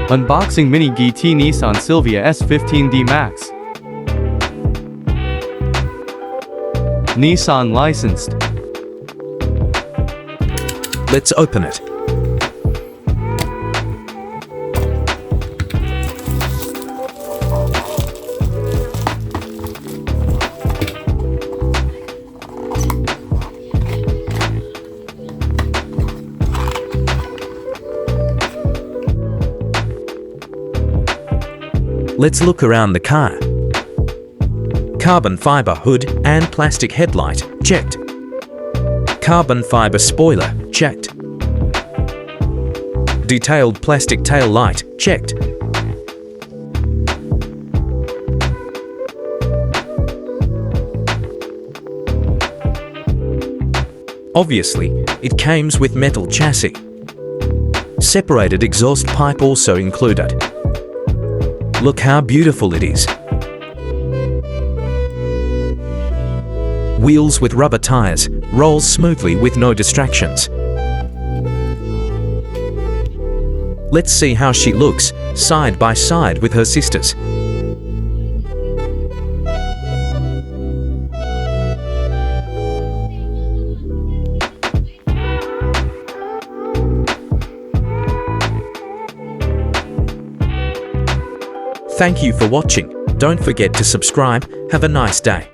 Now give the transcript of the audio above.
Unboxing Mini GT Nissan Silvia S15D Max. Nissan licensed. Let's open it. Let's look around the car. Carbon fiber hood and plastic headlight, checked. Carbon fiber spoiler, checked. Detailed plastic tail light, checked. Obviously, it came with metal chassis. Separated exhaust pipe also included. Look how beautiful it is. Wheels with rubber tires, rolls smoothly with no distractions. Let's see how she looks side by side with her sisters. Thank you for watching. Don't forget to subscribe. Have a nice day.